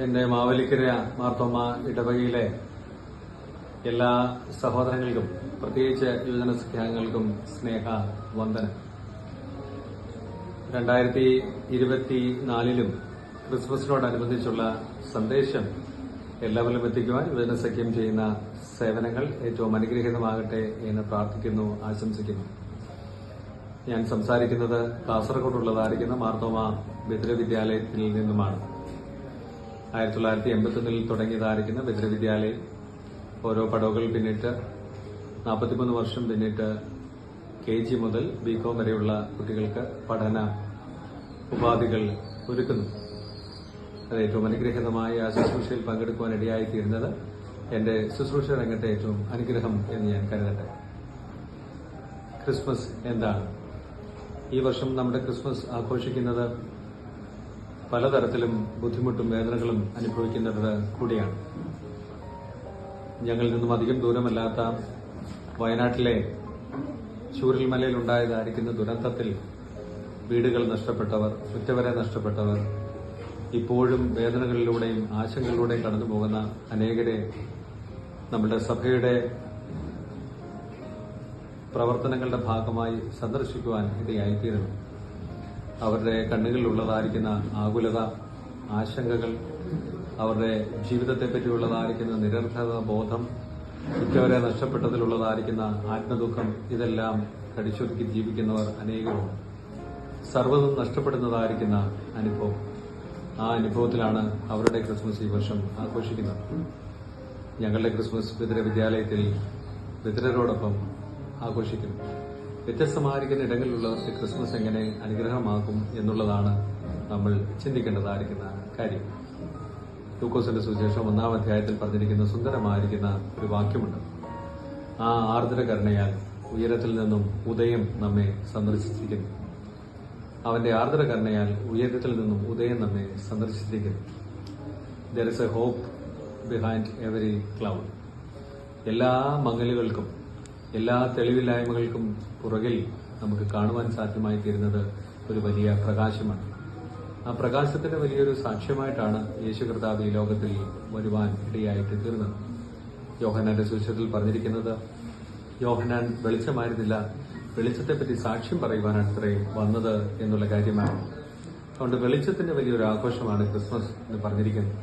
എന്റെ മാവേലിക്കര മാർത്തോമ ഇടവകയിലെ എല്ലാ സഹോദരങ്ങൾക്കും, പ്രത്യേകിച്ച് യുവജന സഖ്യാംഗങ്ങൾക്കും സ്നേഹ വന്ദനം. 2024 ക്രിസ്മസിനോടനുബന്ധിച്ചുള്ള സന്ദേശം എല്ലാവരിലും എത്തിക്കുവാൻ യുവജന സഖ്യം ചെയ്യുന്ന സേവനങ്ങൾ ഏറ്റവും അനുഗ്രഹീതമാകട്ടെ എന്ന് പ്രാർത്ഥിക്കുന്നു, ആശംസിക്കുന്നു. ഞാൻ സംസാരിക്കുന്നത് കാസർഗോഡുള്ളതായിരിക്കുന്ന മാർത്തോമ ബദിര വിദ്യാലയത്തിൽ നിന്നുമാണ്. 1981 തുടങ്ങിയതായിരിക്കുന്ന ബദിര വിദ്യാലയം ഓരോ പടവുകൾ പിന്നിട്ട് 43 വർഷം പിന്നിട്ട് KG മുതൽ BCom വരെയുള്ള കുട്ടികൾക്ക് പഠന ഉപാധികൾ ഒരുക്കുന്നു. അത് ഏറ്റവും അനുഗ്രഹീതമായ ശുശ്രൂഷയിൽ പങ്കെടുക്കുവാൻ ഇടയായിത്തീരുന്നത് എന്റെ ശുശ്രൂഷ രംഗത്തെ ഏറ്റവും അനുഗ്രഹം എന്ന് ഞാൻ കരുതട്ടെ. ക്രിസ്മസ് എന്താണ്? ഈ വർഷം നമ്മുടെ ക്രിസ്മസ് ആഘോഷിക്കുന്നത് പലതരത്തിലും ബുദ്ധിമുട്ടും വേദനകളും അനുഭവിക്കുന്നത് കൂടിയാണ്. ഞങ്ങളിൽ നിന്നും അധികം ദൂരമല്ലാത്ത വയനാട്ടിലെ ചൂരൽമലയിൽ ഉണ്ടായതായിരിക്കുന്ന ദുരന്തത്തിൽ വീടുകൾ നഷ്ടപ്പെട്ടവർ, ഉറ്റവരെ നഷ്ടപ്പെട്ടവർ, ഇപ്പോഴും വേദനകളിലൂടെയും ആശങ്കകളിലൂടെയും കടന്നുപോകുന്ന അനേകരെ നമ്മുടെ സഭയുടെ പ്രവർത്തനങ്ങളുടെ ഭാഗമായി സന്ദർശിക്കുവാൻ ഇടയായിത്തീരുന്നു. അവരുടെ കണ്ണുകളിലുള്ളതായിരിക്കുന്ന ആകുലത, ആശങ്കകൾ, അവരുടെ ജീവിതത്തെപ്പറ്റിയുള്ളതായിരിക്കുന്ന നിരർത്ഥക ബോധം, ഉറ്റവരെ നഷ്ടപ്പെട്ടതിലുള്ളതായിരിക്കുന്ന ആത്മദുഃഖം, ഇതെല്ലാം കടിച്ചൊതുക്കി ജീവിക്കുന്നവർ അനേകരുണ്ട്. സർവ്വതും നഷ്ടപ്പെടുന്നതായിരിക്കുന്ന അനുഭവം, ആ അനുഭവത്തിലാണ് അവരുടെ ക്രിസ്മസ് ഈ വർഷം ആഘോഷിക്കുന്നത്. ഞങ്ങളുടെ ക്രിസ്മസ് ബദിര വിദ്യാലയത്തിൽ ബദിരരോടൊപ്പം ആഘോഷിക്കുന്നു. വ്യത്യസ്തമായിരിക്കുന്ന ഇടങ്ങളിലുള്ളവർക്ക് ക്രിസ്മസ് എങ്ങനെ അനുഗ്രഹമാകും എന്നുള്ളതാണ് നമ്മൾ ചിന്തിക്കേണ്ടതായിരിക്കുന്ന കാര്യം. ലൂക്കോസിന്റെ സുവിശേഷം 1-ാം അധ്യായത്തിൽ പറഞ്ഞിരിക്കുന്ന സുന്ദരമായിരിക്കുന്ന ഒരു വാക്യമുണ്ട്. ആ ആർദ്ര കരുണയാൽ ഉയരത്തിൽ നിന്നും ഉദയം നമ്മെ സന്ദർശിച്ചിരിക്കുന്നു. അവന്റെ ആർദ്ര കരുണയാൽ ഉയരത്തിൽ നിന്നും ഉദയം നമ്മെ സന്ദർശിച്ചിരിക്കുന്നു. There is a hope behind every cloud. എല്ലാ മങ്ങലുകൾക്കും, എല്ലാ തെളിവില്ലായ്മകൾക്കും പുറകിൽ നമുക്ക് കാണുവാൻ സാധ്യമായി തീരുന്നത് ഒരു വലിയ പ്രകാശമാണ്. ആ പ്രകാശത്തിന്റെ വലിയൊരു സാക്ഷ്യമായിട്ടാണ് യേശു കർത്താവ് ഈ ലോകത്തിൽ വരുവാൻ ഇടയായിട്ട് തീർന്നത്. യോഹന്നാന്റെ സുവിശേഷത്തിൽ പറഞ്ഞിരിക്കുന്നത്, യോഹന്നാൻ വെളിച്ചമായിരുന്നില്ല, വെളിച്ചത്തെപ്പറ്റി സാക്ഷ്യം പറയുവാനത്രേ വന്നത് എന്നുള്ള കാര്യമാണ്. അതുകൊണ്ട് വെളിച്ചത്തിന്റെ വലിയൊരു ആഘോഷമാണ് ക്രിസ്മസ് എന്ന് പറഞ്ഞിരിക്കുന്നത്.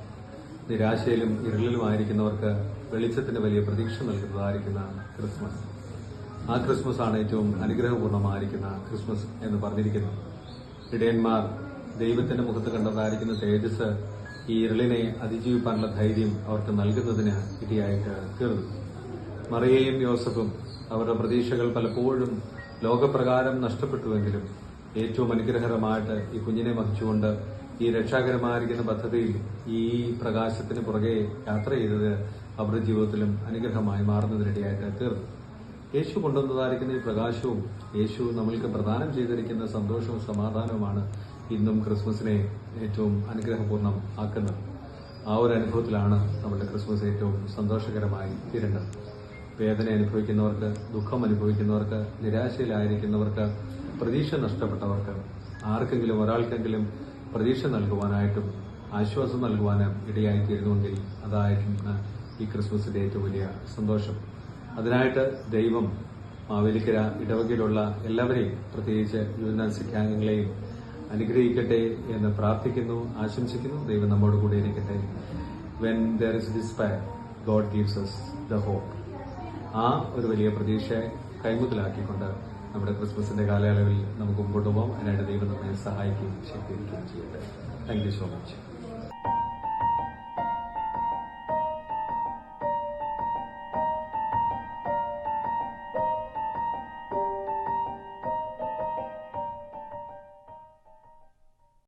നിരാശയിലും ഇരുളിലുമായിരിക്കുന്നവർക്ക് വെളിച്ചത്തിന് വലിയ പ്രതീക്ഷ നൽകുന്നതായിരിക്കുന്ന ക്രിസ്മസ്. ആ ക്രിസ്മസ് ആണ് ഏറ്റവും അനുഗ്രഹപൂർണമായിരിക്കുന്ന ക്രിസ്മസ് എന്ന് പറഞ്ഞിരിക്കുന്നത്. ഇടയന്മാർ ദൈവത്തിന്റെ മുഖത്ത് കണ്ടതായിരിക്കുന്ന തേജസ് ഈ ഇരുളിനെ അതിജീവിക്കാനുള്ള ധൈര്യം അവർക്ക് നൽകുന്നതിന് ഇടയായിട്ട് തീർന്നു. മറിയയും യോസഫും അവരുടെ പ്രതീക്ഷകൾ പലപ്പോഴും ലോകപ്രകാരം നഷ്ടപ്പെട്ടുവെങ്കിലും ഏറ്റവും അനുഗ്രഹകരമായിട്ട് ഈ കുഞ്ഞിനെ വഹിച്ചുകൊണ്ട് ഈ രക്ഷാകരമായിരിക്കുന്ന പദ്ധതിയിൽ ഈ പ്രകാശത്തിന് പുറകെ യാത്ര ചെയ്തത് അവരുടെ ജീവിതത്തിലും അനുഗ്രഹമായി മാറുന്നതിനിടയായിട്ട് തീർന്നു. യേശു കൊണ്ടുവന്നതായിരിക്കുന്ന ഈ പ്രകാശവും യേശു നമ്മൾക്ക് പ്രദാനം ചെയ്തിരിക്കുന്ന സന്തോഷവും സമാധാനവുമാണ് ഇന്നും ക്രിസ്മസിനെ ഏറ്റവും അനുഗ്രഹപൂർണ്ണം ആക്കുന്നത്. ആ ഒരു അനുഭവത്തിലാണ് നമ്മുടെ ക്രിസ്മസ് ഏറ്റവും സന്തോഷകരമായി തീരേണ്ടത്. വേദന അനുഭവിക്കുന്നവർക്ക്, ദുഃഖം അനുഭവിക്കുന്നവർക്ക്, നിരാശയിലായിരിക്കുന്നവർക്ക്, പ്രതീക്ഷ നഷ്ടപ്പെട്ടവർക്ക്, ആർക്കെങ്കിലും ഒരാൾക്കെങ്കിലും പ്രതീക്ഷ നൽകുവാനായിട്ടും ആശ്വാസം നൽകുവാനും ഇടയായിത്തീരുന്നുവെങ്കിൽ അതായിരുന്നു ഈ ക്രിസ്മസിന്റെ ഏറ്റവും വലിയ സന്തോഷം. അതിനായിട്ട് ദൈവം മാവേലിക്കര ഇടവകയിലുള്ള എല്ലാവരെയും, പ്രത്യേകിച്ച് യുവജന സഖ്യാംഗങ്ങളെയും അനുഗ്രഹിക്കട്ടെ എന്ന് പ്രാർത്ഥിക്കുന്നു, ആശംസിക്കുന്നു. ദൈവം നമ്മോട് കൂടെ ഇരിക്കട്ടെ. When there is despair, God gives us the hope. ആ ഒരു വലിയ പ്രതീക്ഷയെ കൈമുതലാക്കിക്കൊണ്ട് നമ്മുടെ ക്രിസ്മസിന്റെ കാലയളവിൽ നമുക്ക് മുമ്പോട്ട് പോകാം. അതിനായിട്ട് ദൈവം നമ്മെ സഹായിക്കുകയും ശക്തിയിരിക്കുകയും ചെയ്യട്ടെ. Thank you so much.